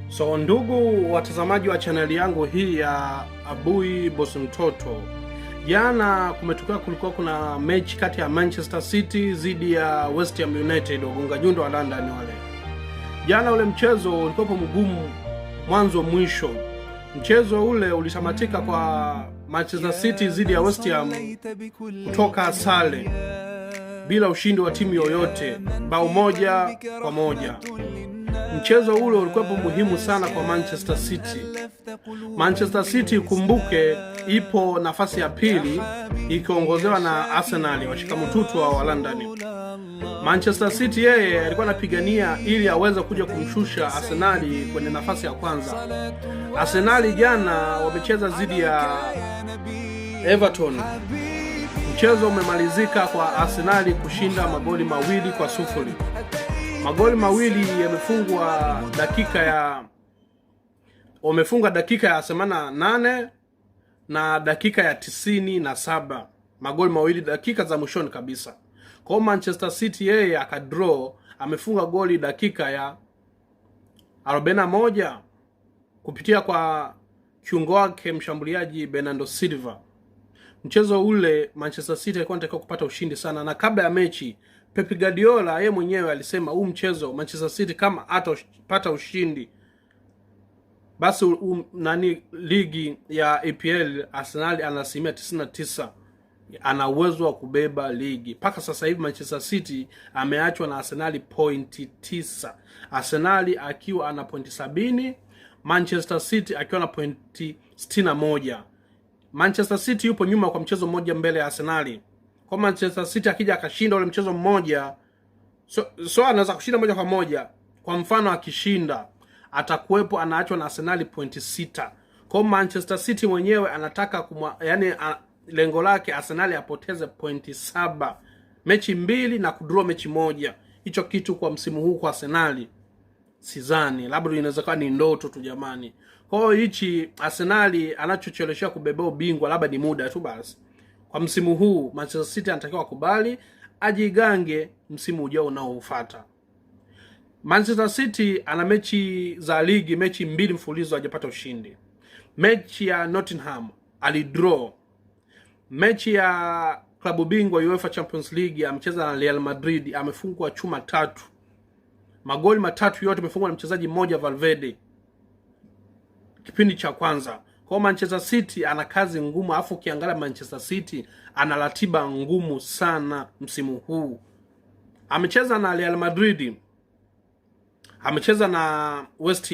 So ndugu watazamaji wa chaneli yangu hii ya Abui Boss Mtoto, jana kulikuwa kuna mechi kati ya Manchester City dhidi ya West Ham United, wagonga nyundo wa London wale. Jana ule mchezo ulikuwa mgumu mwanzo mwisho. Mchezo ule ulisamatika kwa Manchester City dhidi ya West Ham kutoka sare bila ushindi wa timu yoyote, bao 1-1. Mchezo ule ulikuwa muhimu sana kwa Manchester City. Manchester City kumbuke ipo nafasi ya pili ikiongozewa na Arsenal, washikamututu wa London. Manchester City yeye alikuwa anapigania ili aweze kuja kumshusha Arsenal kwenye nafasi ya kwanza. Arsenal jana wamecheza dhidi ya Everton. Mchezo umemalizika kwa Arsenal kushinda magoli 2-0. Magoli mawili yamefungwa wamefunga dakika ya 88 na dakika ya 97. Magoli mawili dakika za mwishoni kabisa. Kwa Manchester City yeye akadraw, amefunga goli dakika ya 41 kupitia kwa kiungo wake mshambuliaji Bernardo Silva. Mchezo ule Manchester City alikuwa anataka kupata ushindi sana, na kabla ya mechi Pep Guardiola yeye mwenyewe alisema huu mchezo Manchester City kama atapata ushindi basi ligi ya EPL Arsenal ana 99 ana uwezo wa kubeba ligi. Paka sasa hivi Manchester City ameachwa na Arsenal pointi 9. Arsenal akiwa ana pointi 70, Manchester City akiwa na pointi 61. Manchester City yupo nyuma kwa mchezo mmoja mbele ya Arsenal. Kwa Manchester City akija akashinda ule mchezo mmoja, so anaweza kushinda moja kwa moja. Kwa mfano akishinda atakuwepo anaachwa na Arsenal pointi 6. Kwa Manchester City mwenyewe anataka lengo lake Arsenal apoteze pointi 7, mechi 2 na kudraw mechi 1. Hicho kitu kwa msimu huu kwa Arsenal sidhani, labda inaweza kuwa ni ndoto tu jamani. Kwa hiyo hichi Arsenal anachocheleshia kubebea ubingwa labda ni muda tu basi. Kwa msimu huu Manchester City anatakiwa kubali ajigange msimu ujao unaofuata. Manchester City ana mechi za ligi, mechi 2 mfululizo hajapata ushindi. Mechi ya Nottingham alidraw. Mechi ya klabu bingwa UEFA Champions League amecheza na Real Madrid, amefungwa chuma 3. Magoli 3 yote yamefungwa na mchezaji mmoja Valverde kipindi cha kwanza. Kwa Manchester City ana kazi ngumu, afu ukiangalia Manchester City ana ratiba ngumu sana msimu huu. Amecheza na Real Madrid, amecheza na West